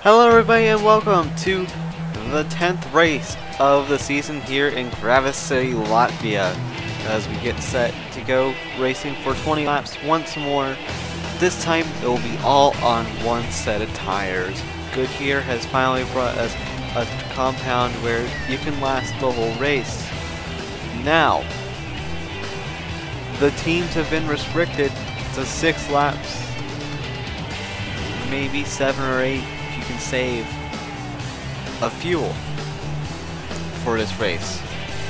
Hello everybody and welcome to the 10th race of the season here in Gravis City, Latvia, as we get set to go racing for 20 laps once more. This time it will be all on one set of tires. Goodyear has finally brought us a compound where you can last the whole race. Now, the teams have been restricted to 6 laps, maybe 7 or 8 if you can save a fuel for this race.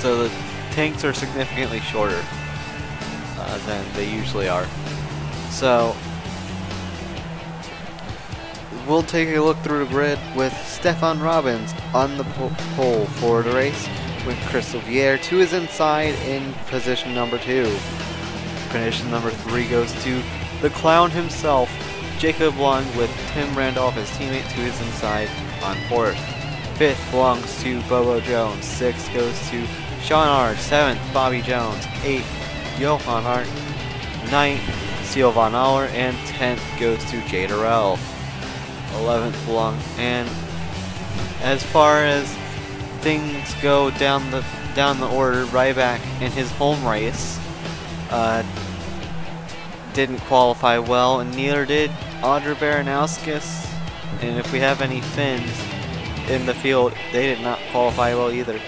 So the tanks are significantly shorter than they usually are. So we'll take a look through the grid with Stefan Robbins on the pole for the race, with Chris Vier to his inside in position number 2. Position number 3 goes to the clown himself, Jacob Long, with Tim Randolph, his teammate, to his inside on 4th. 5th belongs to Bobo Jones. 6th goes to Sean Ard. 7th, Bobby Jones. 8th, Johan Hart. 9th, Seal Von Aller. And 10th goes to Jay Durrell. 11th belongs. And as far as things go down the order, Ryback in his home race didn't qualify well, and neither did Audra Baranowskis. And if we have any Finns in the field, they did not qualify well either.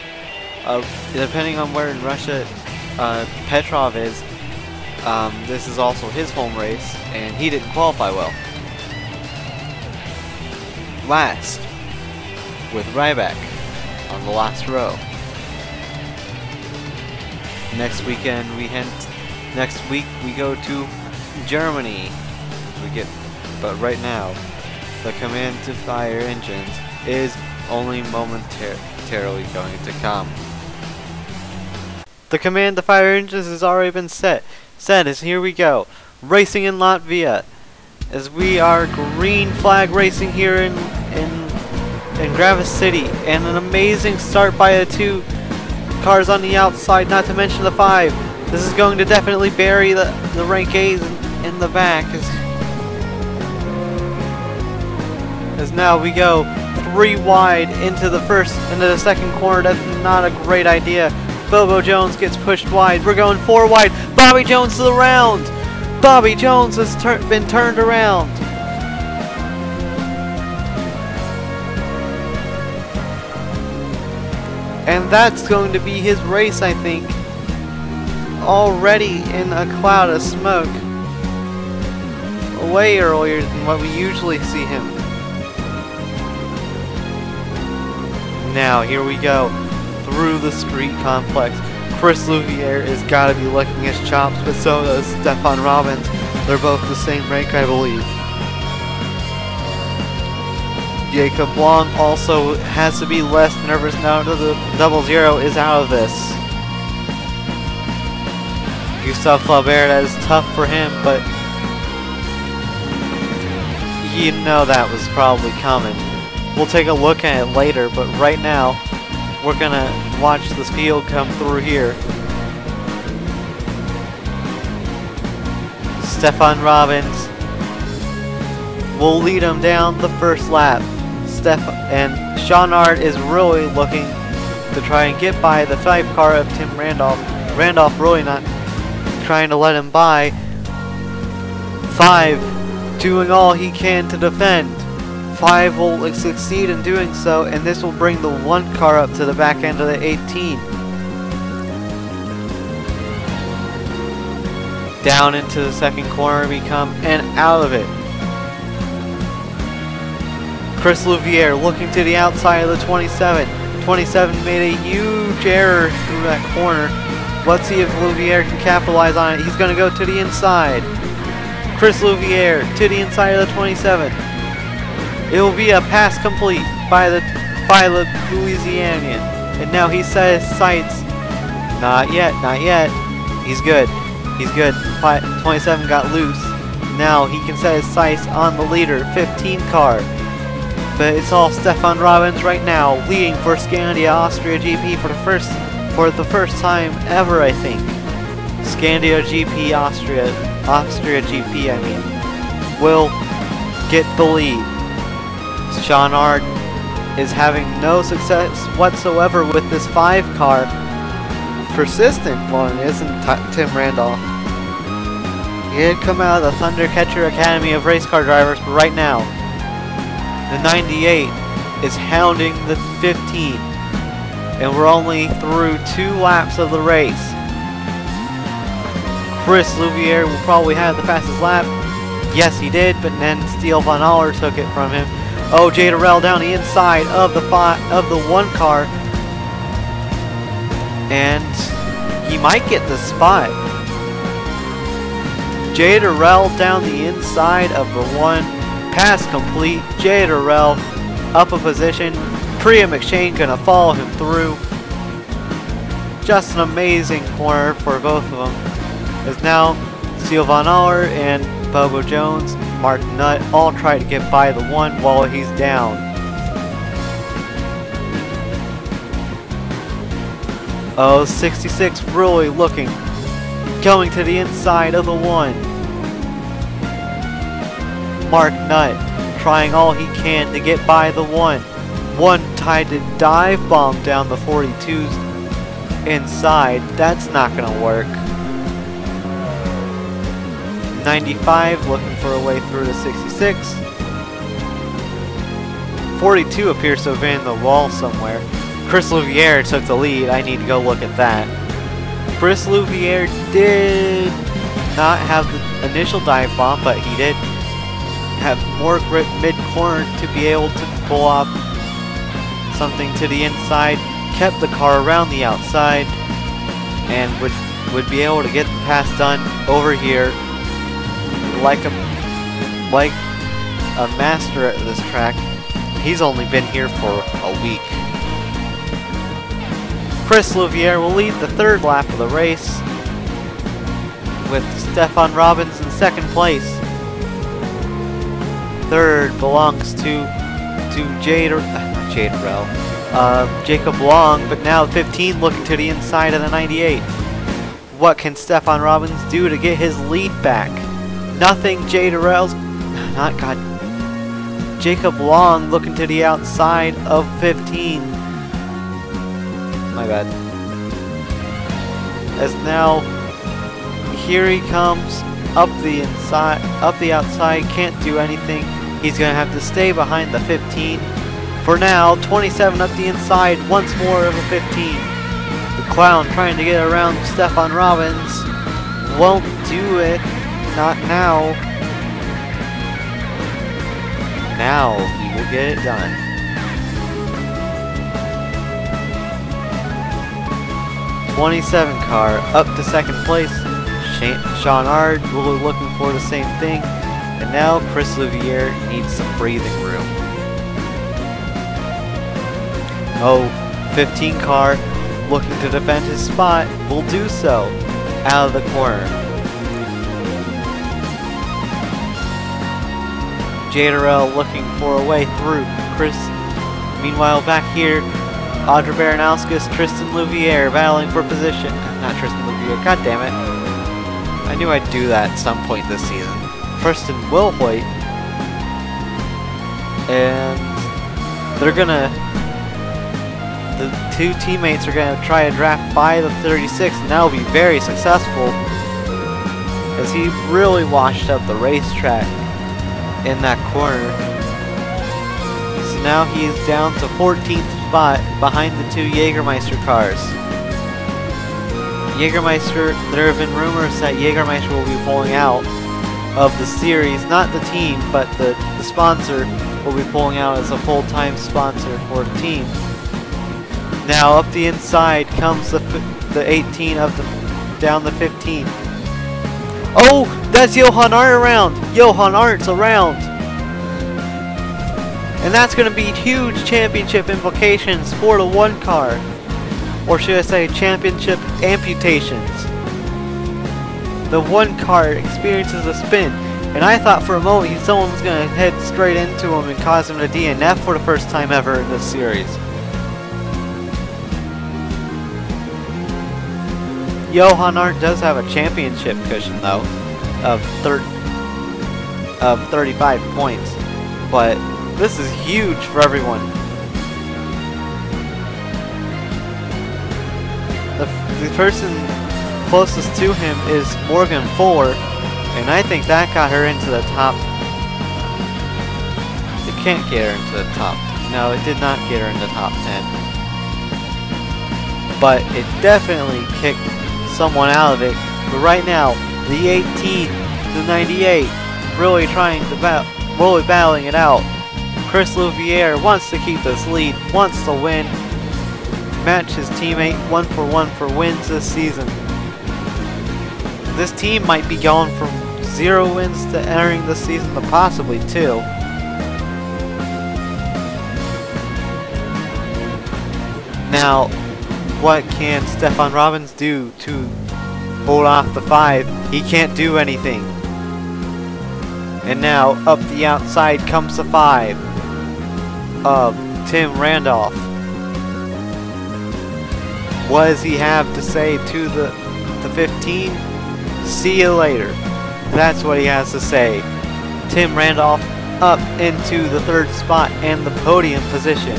Depending on where in Russia Petrov is, this is also his home race, and he didn't qualify well. Last, with Ryback on the last row. Next week we go to Germany. But right now, the command to fire engines is only momentarily going to come. The command to fire engines has already been set. As here we go, racing in Latvia, as we are green flag racing here in Gravis City, and an amazing start by the 2 cars on the outside, not to mention the 5. This is going to definitely bury the rank A's in the back, as now we go 3 wide into the second corner. That's not a great idea. Bobo Jones gets pushed wide. We're going 4 wide. Bobby Jones to the round. Bobby Jones has been turned around. And that's going to be his race, I think. Already in a cloud of smoke. Way earlier than what we usually see him. Now, here we go. Through the street complex. Chris Louvier has got to be licking his chops, but so does Stefan Robbins. They're both the same rank, I believe. Jacob Long also has to be less nervous now that the 00 is out of this. Gustav Flaubert, that is tough for him, but you know that was probably coming. We'll take a look at it later, but right now we're gonna watch this field come through here. Stefan Robbins will lead him down the first lap. And Sean Ard is really looking to try and get by the 5 car of Tim Randolph. Randolph really not trying to let him by. 5 doing all he can to defend. 5 will succeed in doing so, and this will bring the 1 car up to the back end of the 18. Down into the second corner we come, and out of it. Chris Louvier looking to the outside of the 27. 27 made a huge error through that corner. Let's see if Louvier can capitalize on it. He's going to go to the inside. Chris Louvier to the inside of the 27. It will be a pass complete by the Louisianian. And now he set his sights. Not yet, not yet. He's good. He's good. 27 got loose. Now he can set his sights on the leader, 15 car. But it's all Stefan Robbins right now, leading for Scandia Austria GP for the first time ever, I think. Scandia GP Austria GP, I mean, will get the lead. Sean Ard is having no success whatsoever with this 5 car. Persistent one isn't Tim Randolph. He had come out of the Thundercatcher Academy of Race Car Drivers, but right now, the 98 is hounding the 15. And we're only through 2 laps of the race. Chris Louviere will probably have the fastest lap. Yes, he did, but then Steele Von Aller took it from him. Oh, Jay Durrell down the inside of the 1 car. And he might get the spot. Jay Durrell down the inside of the 1. Pass complete. Jay Durrell up a position. Priya McShane gonna follow him through. Just an amazing corner for both of them. As now Steele Von Aller and Bobo Jones, Mark Nutt all try to get by the 1 while he's down. Oh, 66 really looking. Going to the inside of the 1. Mark Nutt trying all he can to get by the 1. 1 tried to dive bomb down the 42's inside. That's not going to work. 95 looking for a way through to 66. 42 appears to have been in the wall somewhere. Chris Louviere took the lead. I need to go look at that. Chris Louviere did not have the initial dive bomb, but he did have more grip mid-corner to be able to pull off something to the inside. Kept the car around the outside and would be able to get the pass done over here like a master at this track. He's only been here for a week. Chris Louviere will lead the 3rd lap of the race with Stefan Robbins in 2nd place. 3rd belongs to Jacob Long, but now 15 looking to the inside of the 98. What can Stefan Robbins do to get his lead back? Nothing. Jacob Long looking to the outside of 15. My bad. As now, here he comes up the outside, can't do anything. He's gonna have to stay behind the 15. For now, 27 up the inside, once more of a 15. The Clown trying to get around Stefan Robbins. Won't do it. Not now. Now he will get it done. '27 car up to 2nd place. Sean Ard really looking for the same thing. And now Chris Louviere needs some breathing room. Oh, 15 car looking to defend his spot will do so out of the corner. Jay Durrell looking for a way through Chris. Meanwhile, back here, Audra Baranowskis, Tristan Louviere battling for position. Not Tristan Louviere, god damn it. I knew I'd do that at some point this season. Tristan Wilhoit. And they're gonna... The 2 teammates are gonna try to draft by the 36, and that'll be very successful, as he really washed up the racetrack in that corner. So now he's down to 14th spot behind the 2 Jägermeister cars. Jägermeister, there have been rumors that Jägermeister will be pulling out of the series, not the team, but the sponsor will be pulling out as a full-time sponsor for the team. Now up the inside comes the 18 of the down the 15. Oh, that's Johan Art around. Johan Art's around. And that's going to be huge championship implications for the 1 car. Or should I say championship amputations. The 1 car experiences a spin. And I thought for a moment someone was going to head straight into him and cause him to DNF for the first time ever in this series. Johan Art does have a championship cushion though, of 35 points, but This is huge for everyone. The person closest to him is Morgan Fuller, and I think that got her into the top. It can't get her into the top. No, it did not get her in the top 10. But it definitely kicked someone out of it. But right now, the 18, the 98, really trying to really battling it out. Chris Louviere wants to keep this lead, wants to win. Match his teammate 1-for-1 for wins this season. This team might be going from 0 wins to entering this season to possibly 2. Now, what can Stefan Robbins do to hold off the 5? He can't do anything. And now, up the outside comes the 5 of Tim Randolph. What does he have to say to the 15? See you later. That's what he has to say. Tim Randolph up into the 3rd spot and the podium position.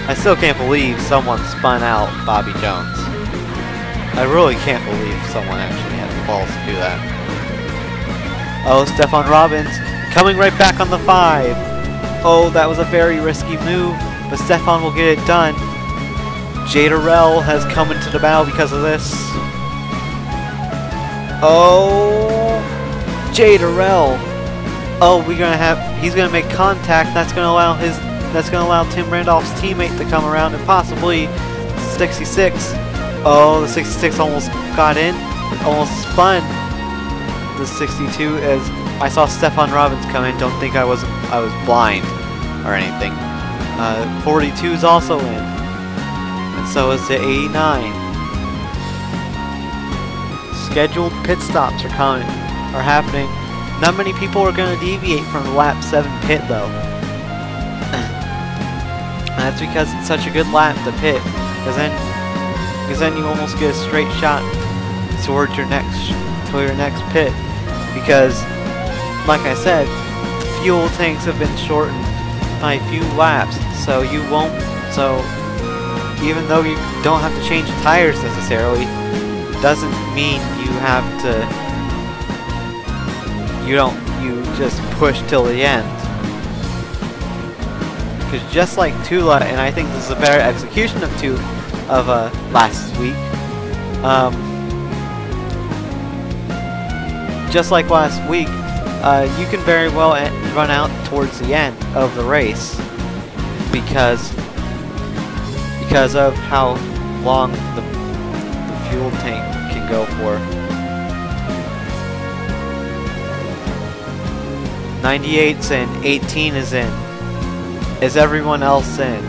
I still can't believe someone spun out Bobby Jones. I really can't believe someone actually had the balls to do that. Oh, Stefan Robbins coming right back on the 5. Oh, that was a very risky move, but Stefan will get it done. Jay Durrell has come into the battle because of this. Oh, Jay Durrell. Oh, he's gonna make contact. That's gonna allow Tim Randolph's teammate to come around and possibly 66. Oh, the 66 almost got in, almost spun the 62 as I saw Stefan Robbins come in. Don't think I was blind or anything. 42 is also in, and so is the 89. Scheduled pit stops are happening. Not many people are going to deviate from the lap 7 pit though. That's because it's such a good lap to pit, because then you almost get a straight shot towards your next pit. Because, like I said, the fuel tanks have been shortened by a few laps, so even though you don't have to change the tires necessarily, doesn't mean you have to. You just push till the end. Because just like Tula, and I think this is a better execution of last week. Just like last week, you can very well run out towards the end of the race because of how long the fuel tank can go for. 98's in, 18 is in. Is everyone else in?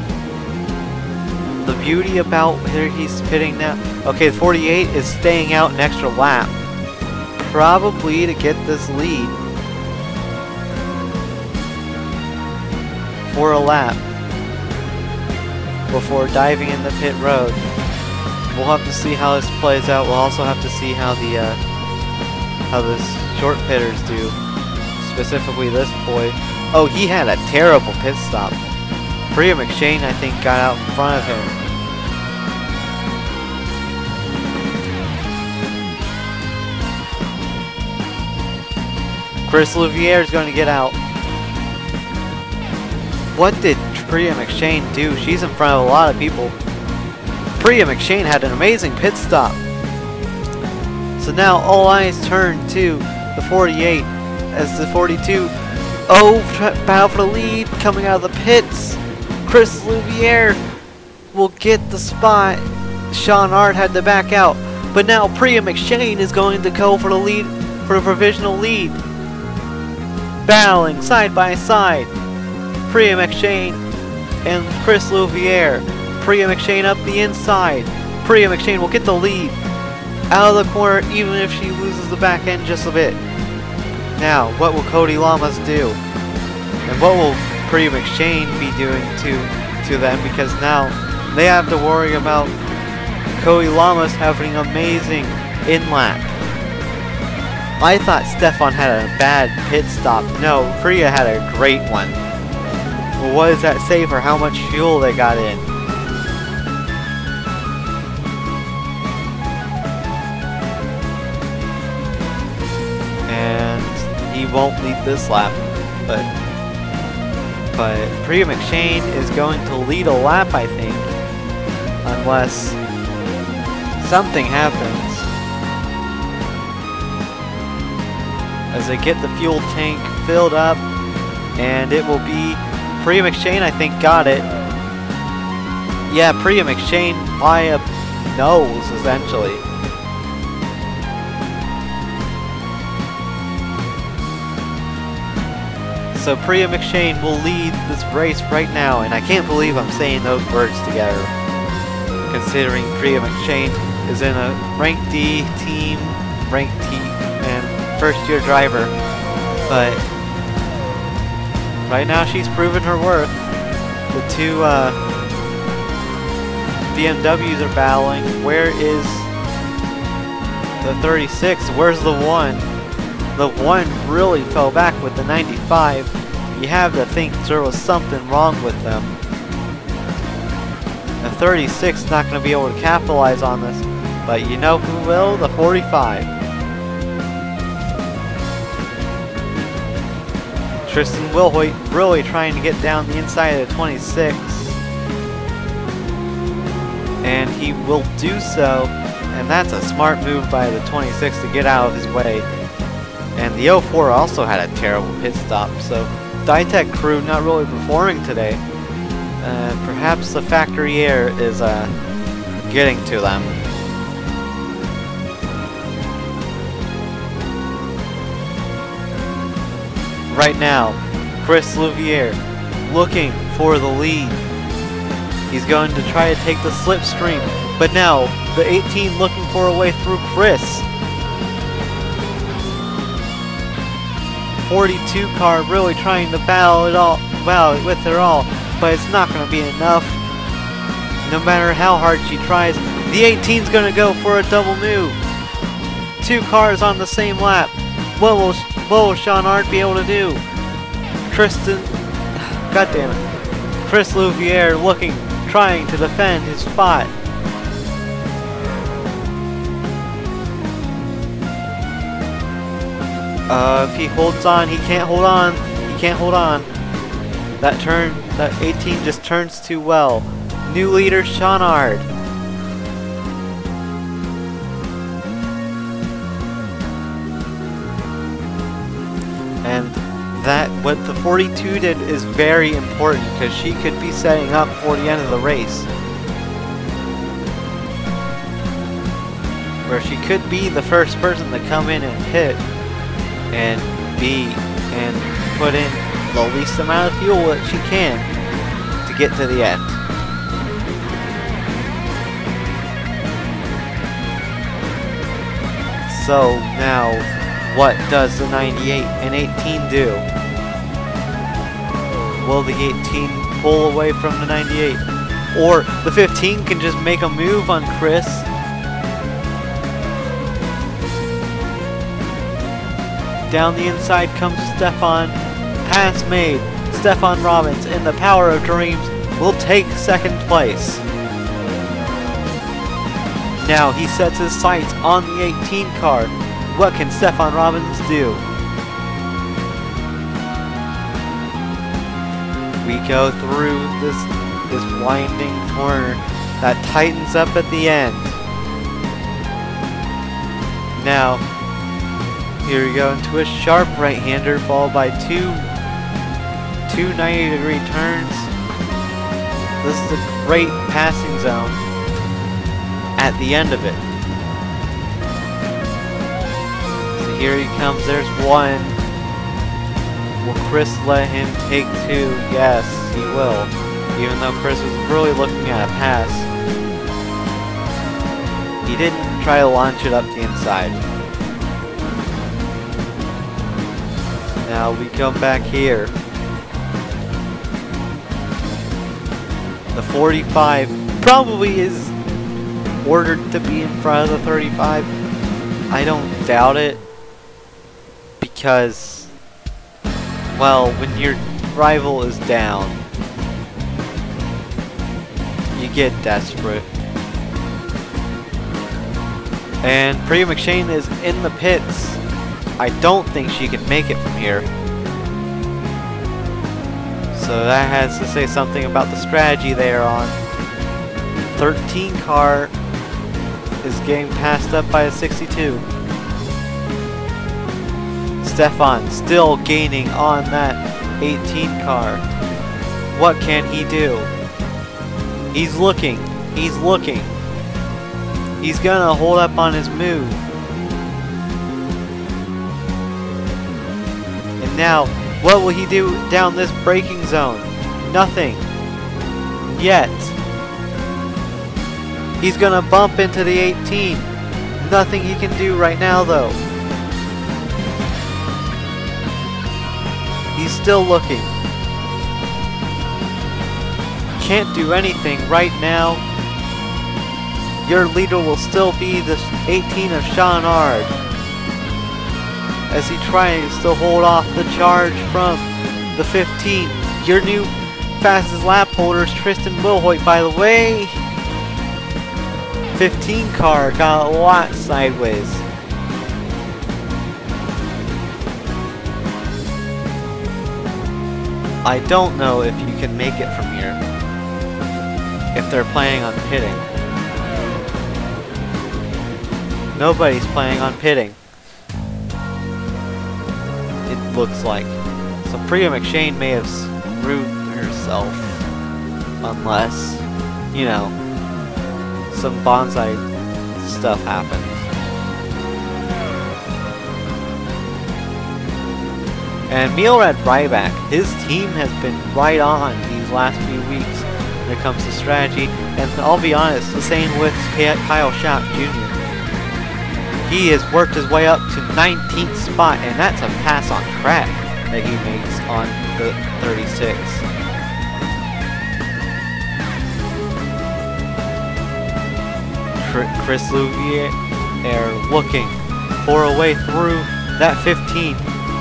The beauty about where he's pitting now. Okay, 48 is staying out an extra lap. Probably to get this lead for a lap before diving in the pit road. We'll have to see how this plays out. We'll also have to see how the short pitters do. Specifically this boy. Oh, he had a terrible pit stop. Priya McShane, I think, got out in front of him. Chris Louviere is going to get out. What did Priya McShane do? She's in front of a lot of people. Priya McShane had an amazing pit stop. So now all eyes turn to the 48 as the 42. Oh, battle for the lead coming out of the pits. Chris Louviere will get the spot. Sean Art had to back out. But now Priya McShane is going to go for the lead, for the provisional lead. Battling side by side. Priya McShane and Chris Louviere. Priya McShane up the inside. Priya McShane will get the lead. Out of the corner even if she loses the back end just a bit. Now, what will Cody Lamas do? And what will Priya McShane be doing to them? Because now they have to worry about Cody Lamas having an amazing in-lap. I thought Stefan had a bad pit stop. No, Priya had a great one. Well, what does that say for how much fuel they got in? And he won't lead this lap, but Priya McShane is going to lead a lap, I think, unless something happens. As they get the fuel tank filled up, and it will be Priya McShane, I think, got it. Yeah, Priya McShane by a nose, essentially. So Priya McShane will lead this race right now, and I can't believe I'm saying those words together, considering Priya McShane is in a rank D team, and first-year driver, but right now she's proven her worth. The two BMWs are battling. Where is the 36? Where's the 1? The 1 really fell back with the 95. You have to think there was something wrong with them. The 36 is not going to be able to capitalize on this, but you know who will? The 45. Tristan Wilhoit really trying to get down the inside of the 26. And he will do so. And that's a smart move by the 26 to get out of his way. And the 04 also had a terrible pit stop. So Ditech crew not really performing today. Perhaps the factory air is getting to them. Right now, Chris Louviere looking for the lead. He's going to try to take the slipstream, but now the 18 looking for a way through Chris. 42 car really trying to battle with it all, but it's not going to be enough. No matter how hard she tries, the 18's going to go for a double move. 2 cars on the same lap. What will Sean Ard be able to do? Tristan, goddamn it, Chris Louviere trying to defend his spot. If he holds on, he can't hold on. He can't hold on. That 18 just turns too well. New leader, Sean Ard. And what the 42 did is very important, because she could be setting up for the end of the race, where she could be the first person to come in and hit and put in the least amount of fuel that she can to get to the end. So now, what does the 98 and 18 do? Will the 18 pull away from the 98? Or the 15 can just make a move on Chris? Down the inside comes Stefan. Pass made. Stefan Robbins in the Power of Dreams will take second place. Now he sets his sights on the 18 car. What can Stefan Robbins do? We go through this winding corner that tightens up at the end. Now, here we go into a sharp right-hander followed by two 90-degree turns. This is a great passing zone at the end of it. So here he comes, there's one. Will Chris let him take 2? Yes, he will. Even though Chris was really looking at a pass. He didn't try to launch it up the inside. Now we come back here. The 45 probably is ordered to be in front of the 35. I don't doubt it. Because, well, when your rival is down, you get desperate. And Priya McShane is in the pits. I don't think she can make it from here. So that has to say something about the strategy they are on. 13 car is getting passed up by a 62. Stefan still gaining on that 18 car. What can he do? He's looking. He's looking. He's gonna hold up on his move. And now, what will he do down this braking zone? Nothing. Yet. He's gonna bump into the 18. Nothing he can do right now though. He's still looking. Can't do anything right now. Your leader will still be the 18 of Sean Ard, as he tries to hold off the charge from the 15. Your new fastest lap holder is Tristan Wilhoit, by the way. 15 car got a lot sideways. I don't know if you can make it from here, if they're planning on pitting. Nobody's planning on pitting, it looks like. So Priya McShane may have screwed herself, unless, you know, some bonsai stuff happens. And Mealred Ryback, his team has been right on these last few weeks when it comes to strategy. And I'll be honest, the same with Kyle Schaap Jr. He has worked his way up to 19th spot, and that's a pass on track that he makes on the 36. Chris Louvier looking for a way through that 15,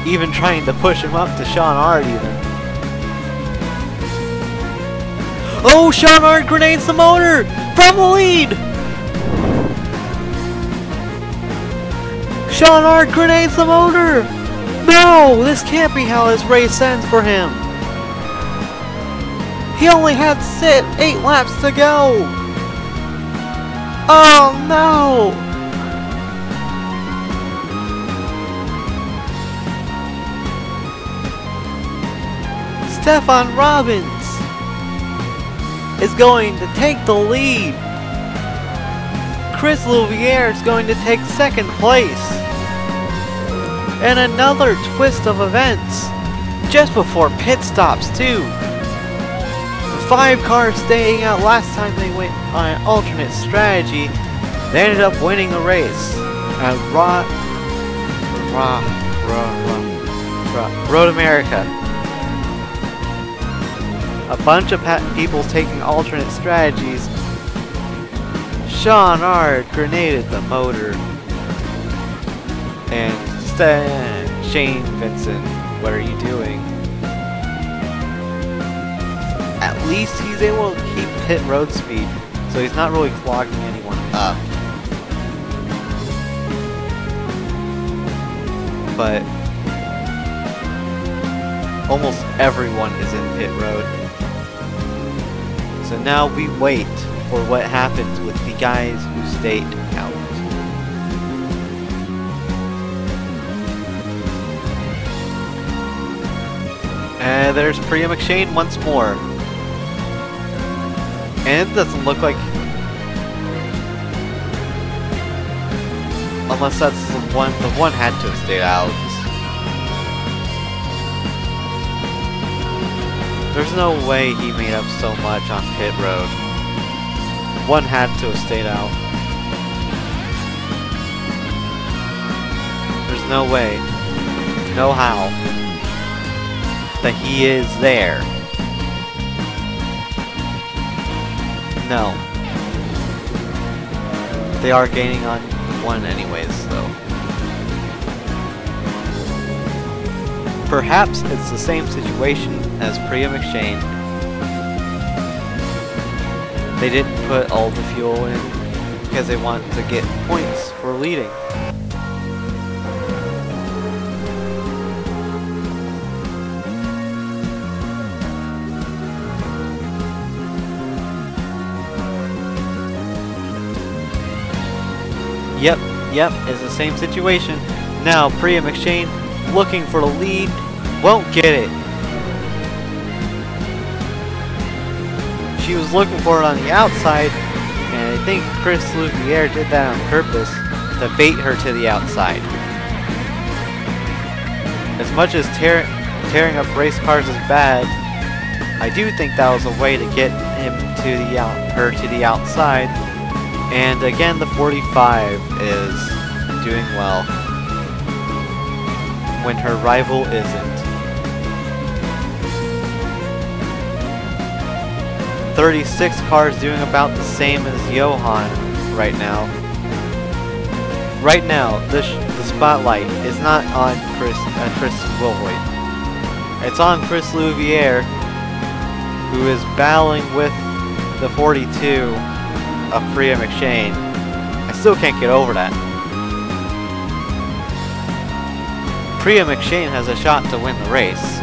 even trying to push him up to Sean Ard even. Oh, Sean Ard grenades the motor from the lead! Sean Ard grenades the motor! No! This can't be how this race ends for him! He only had 8 laps to go! Oh no! Stefan Robbins is going to take the lead. Chris Louvier is going to take 2nd place. And another twist of events just before pit stops too. The 5 cars staying out last time they went on an alternate strategy. They ended up winning the race at Road America. A bunch of people taking alternate strategies. Sean Ard grenaded the motor. And Shane Vincent, what are you doing? At least he's able to keep pit road speed, so he's not really clogging anyone up. But almost everyone is in pit road. So now we wait for what happens with the guys who stayed out. And there's Priya McShane once more. And it doesn't look like... Unless that's the one had to have stayed out. There's no way he made up so much on pit road. One had to have stayed out. There's no way, no how, that he is there. No. They are gaining on one anyways, though. Perhaps it's the same situation as Priya McShane. They didn't put all the fuel in because they want to get points for leading. Yep, it's the same situation. Now Priya McShane looking for the lead, won't get it. She was looking for it on the outside, and I think Chris Louviere did that on purpose to bait her to the outside. As much as tearing up race cars is bad, I do think that was a way to get her to the outside. And again, the 45 is doing well when her rival isn't. 36 cars doing about the same as Johan right now. Right now, the spotlight is not on Tristan Wilhoit. It's on Chris Louviere, who is battling with the 42 of Priya McShane. I still can't get over that. Priya McShane has a shot to win the race.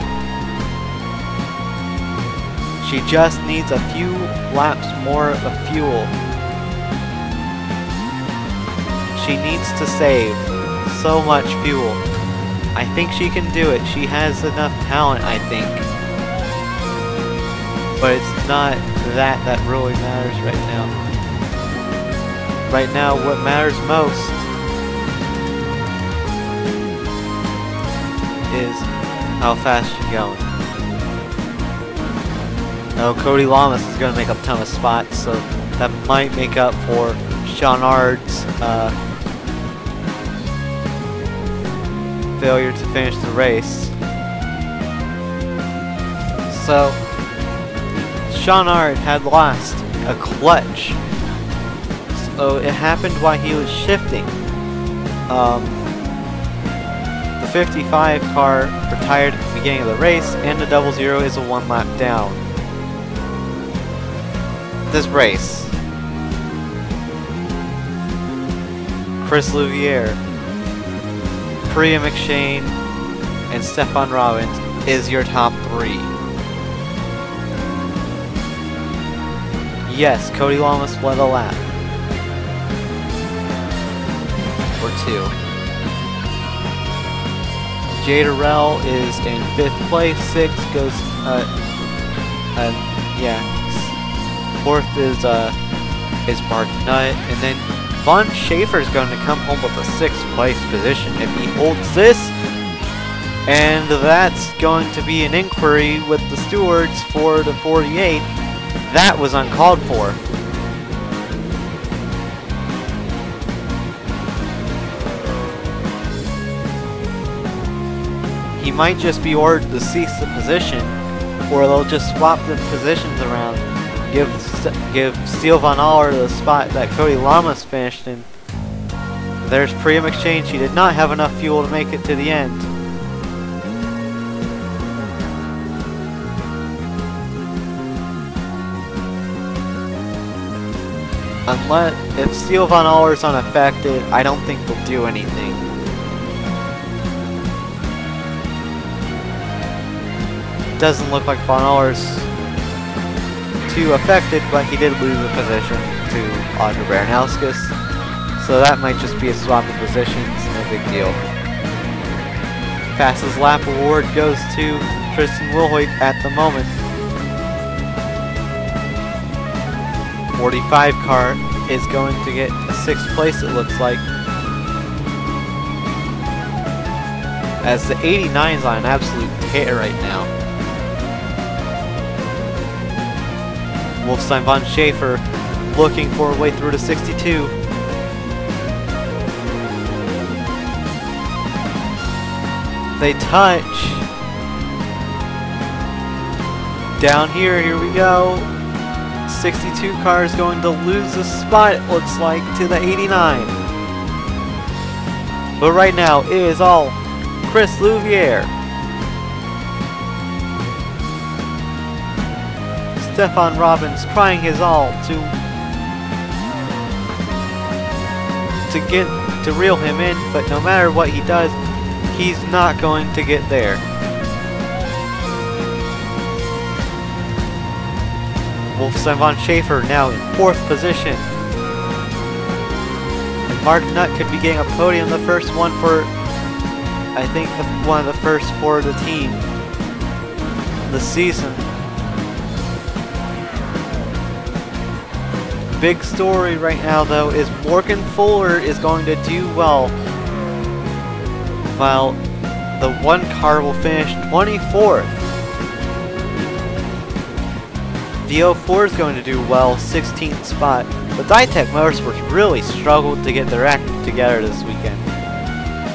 She just needs a few laps more of fuel. She needs to save so much fuel. I think she can do it. She has enough talent, I think. But it's not that really matters right now. Right now, what matters most is how fast you're going. Oh, Cody Lamas is going to make up a ton of spots, so that might make up for Shawnard's failure to finish the race. So, Shawnard had lost a clutch. So it happened while he was shifting. The 55 car retired at the beginning of the race, and the 00 is a 1 lap down. This race, Chris Louviere, Priya McShane, and Stefan Robbins is your top 3. Yes, Cody Lamas led a lap. Or 2. Jay Durrell is in 5th place. 6 goes, yeah. 4th is Mark Nutt, and then Von Schaefer is going to come home with a 6th place position if he holds this, and that's going to be an inquiry with the stewards for the 48. That was uncalled for. He might just be ordered to cease the position, or they'll just swap the positions around. Give Steele Von Aller the spot that Cody Lamas finished in. There's Priya McShane. She did not have enough fuel to make it to the end. If Steele Von Aller is unaffected, I don't think they'll do anything. Doesn't look like Von Aller's too affected, but he did lose a position to Audrey Baranowskis, so that might just be a swap of positions, no big deal. Fastest lap award goes to Tristan Wilhoit at the moment. 45 car is going to get a 6th place, it looks like, as the 89 is on an absolute tear right now. Wolfstein Von Schaefer looking for a way through to 62. They touch. Down here we go. 62 car is going to lose a spot, it looks like, to the 89. But right now, it is all Chris Louviere. Stefan Robbins trying his all to reel him in, but no matter what he does, he's not going to get there. Wolfstein von Schaefer now in 4th position. And Mark Nutt could be getting a podium, the first one for, I think, one of the first for the team this season. Big story right now, though, is Morgan Fuller is going to do well, while the one car will finish 24th. The 04 is going to do well, 16th spot, but Ditech Motorsports really struggled to get their act together this weekend.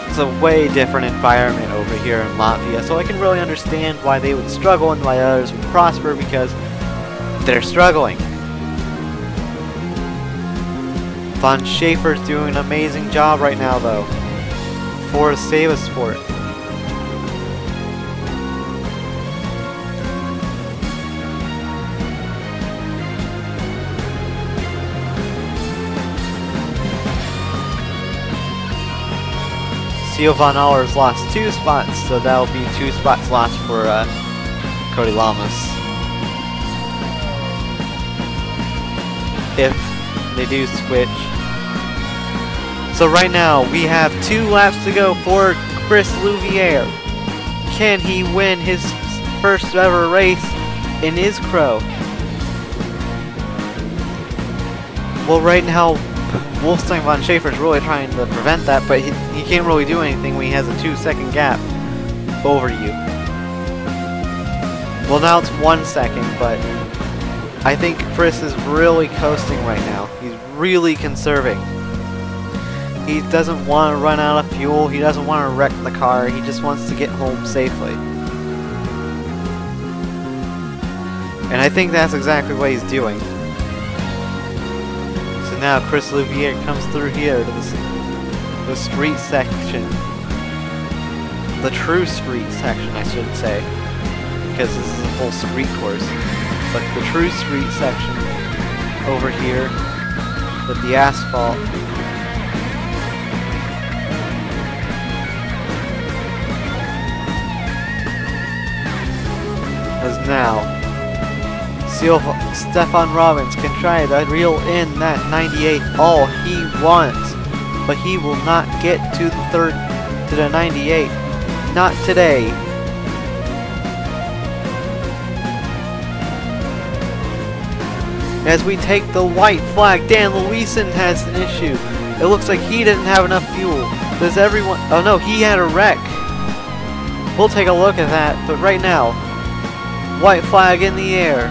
It's a way different environment over here in Latvia, so I can really understand why they would struggle and why others would prosper, because they're struggling. Von Schaefer's doing an amazing job right now, though, for Sevasport. Theo Von Aller's lost 2 spots, so that'll be 2 spots lost for Cody Lamas. If they do switch. So right now we have 2 laps to go for Chris Louviere. Can he win his first ever race in his Crow? Well, right now Wolfstein von Schaefer is really trying to prevent that, but he can't really do anything when he has a 2-second gap over you. Well, now it's 1 second, but I think Chris is really coasting right now. He's really conserving. He doesn't want to run out of fuel. He doesn't want to wreck the car. He just wants to get home safely. And I think that's exactly what he's doing. So now Chris Louviere comes through here to the street section. The true street section, I should say, because this is a full street course. But the true street section over here with the asphalt. As now, Stefan Robbins can try to reel in that 98 all he wants, but he will not get to the 98. Not today. As we take the white flag, Dan Luisen has an issue. It looks like he didn't have enough fuel. Does everyone... Oh no, he had a wreck. We'll take a look at that, but right now, white flag in the air.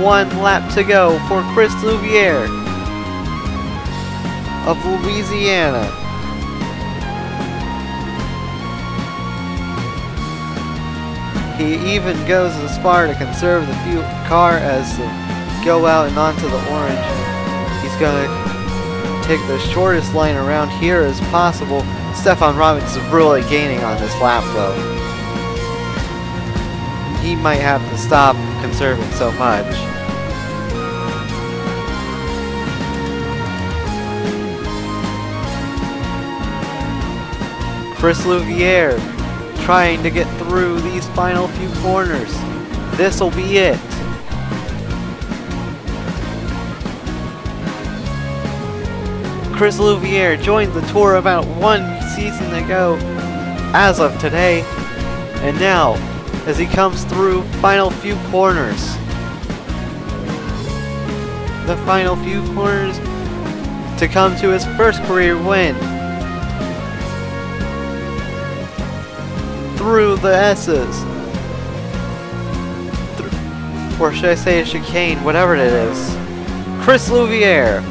1 lap to go for Chris Louviere of Louisiana. He even goes as far to conserve the fuel car as to go out and onto the orange. He's gonna take the shortest line around here as possible. Stefan Robbins is really gaining on this lap, though. He might have to stop conserving so much. Chris Louviere trying to get through these final few corners. This'll be it. Chris Louviere joined the tour about 1 season ago as of today, and now as he comes through final few corners. The final few corners to come to his first career win. Through the S's. Or should I say a chicane, whatever it is. Chris Louviere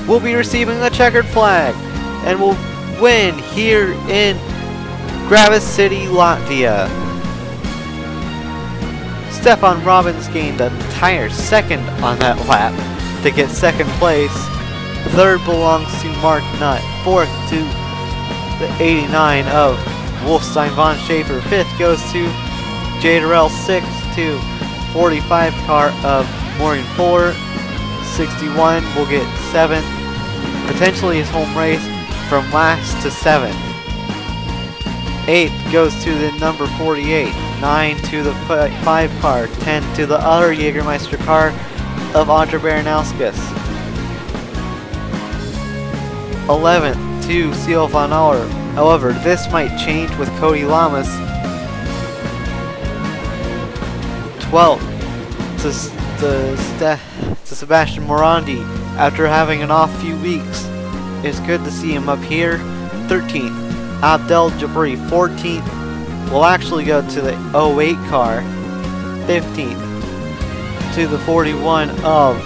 will be receiving the checkered flag and will win here in Gravis City, Latvia. Stefan Robbins gained an entire second on that lap to get 2nd place. 3rd belongs to Mark Nutt. 4th to the 89 of Wolfstein von Schaefer. 5th goes to J. Durrell. 6th to 45 car of Morgan 4. 61 will get 7th, potentially his home race, from last to 7th. 8th goes to the number 48, 9 to the 5 car, 10 to the other Jägermeister car of Andre Baranowskis. 11th to Seal Van Aller. However, this might change with Cody Lamas. 12th to Sebastian Morandi after having an off few weeks. It's good to see him up here. 13th, Abdel Jabri. 14th will actually go to the 08 car. 15th to the 41 of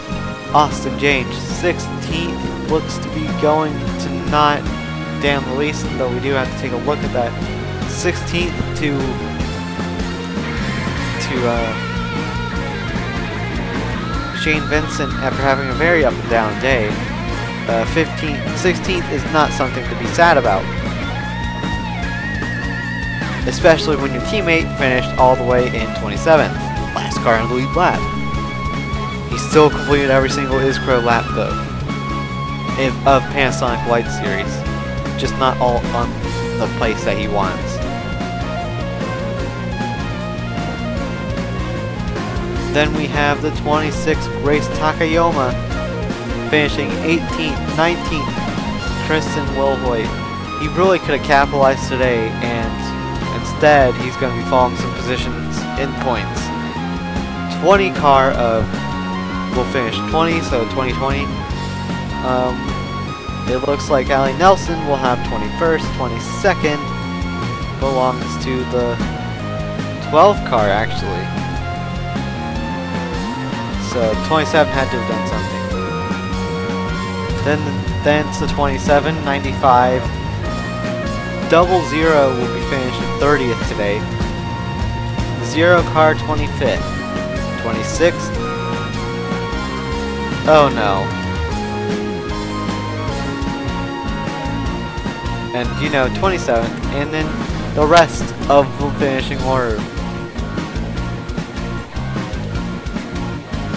Austin James. 16th looks to be going to not Dan Luis, though we do have to take a look at that. 16th to Shane Vincent after having a very up and down day. 16th is not something to be sad about, especially when your teammate finished all the way in 27th, last car on the lead lap. He still completed every single Iskro lap though of Panasonic Light Series, just not all on the place that he wants. Then we have the 26th Grace Takayama finishing 18th, 19th, Tristan Wilhoit. He really could have capitalized today, and instead he's going to be falling some positions in points. 20 car of will finish 20, so 2020. It looks like Ali Nelson will have 21st, 22nd belongs to the 12 car actually. So 27 had to have done something. Then it's the 27, 95. 00 will be finished 30th today. 0 car 25th. 26th. Oh no. And you know, 27th, and then the rest of the finishing order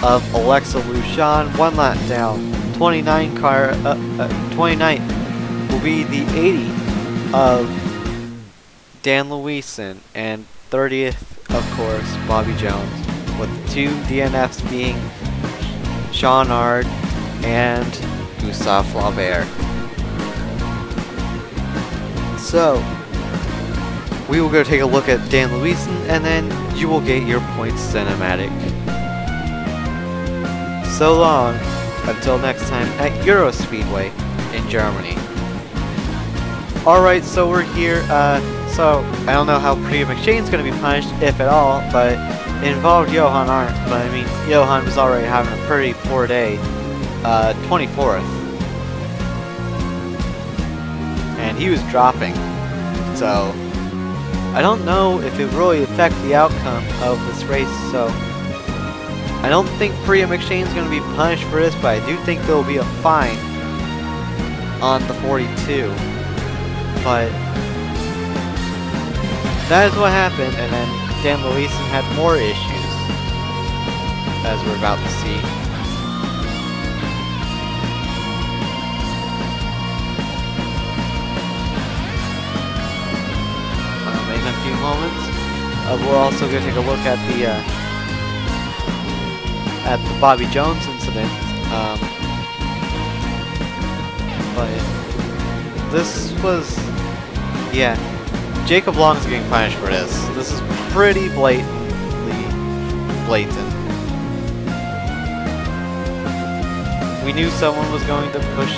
of Alexa Lucian, 1 lap down. 29 car, 29th will be the 80 of Dan Luisen, and 30th, of course, Bobby Jones, with 2 DNFs being Sean Ard and Gustave Flaubert. So, we will go take a look at Dan Luisen, and then you will get your points cinematic. So long, until next time at Euro Speedway in Germany. Alright, so we're here, so I don't know how Priya McShane's going to be punished, if at all, but it involved Johan Arndt, but I mean, Johan was already having a pretty poor day, 24th. And he was dropping, so I don't know if it really affect the outcome of this race, so I don't think Priya McShane's going to be punished for this, but I do think there will be a fine on the 42. But that is what happened, and then Dan Luisen had more issues, as we're about to see. In a few moments, we're also going to take a look at the Bobby Jones incident. But this was, yeah, Jacob Long's getting punished for this. This is pretty blatantly blatant. We knew someone was going to push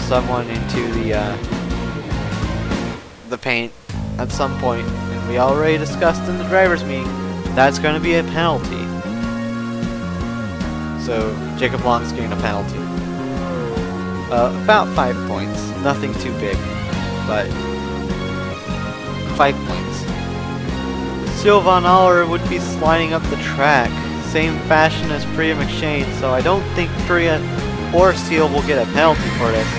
someone into the paint at some point, and we already discussed in the driver's meeting that's going to be a penalty. So Jacob Long's getting a penalty. About 5 points. Nothing too big, but 5 points. Sylvan Aller would be sliding up the track, same fashion as Priya McShane, so I don't think Priya or Seal will get a penalty for this.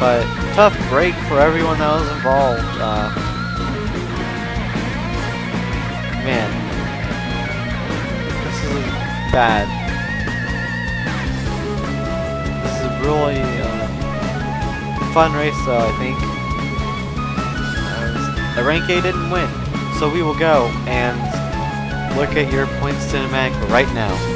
But tough break for everyone that was involved. Man, bad. This is a really fun race though, I think. The rank A didn't win, so we will go and look at your points cinematic right now.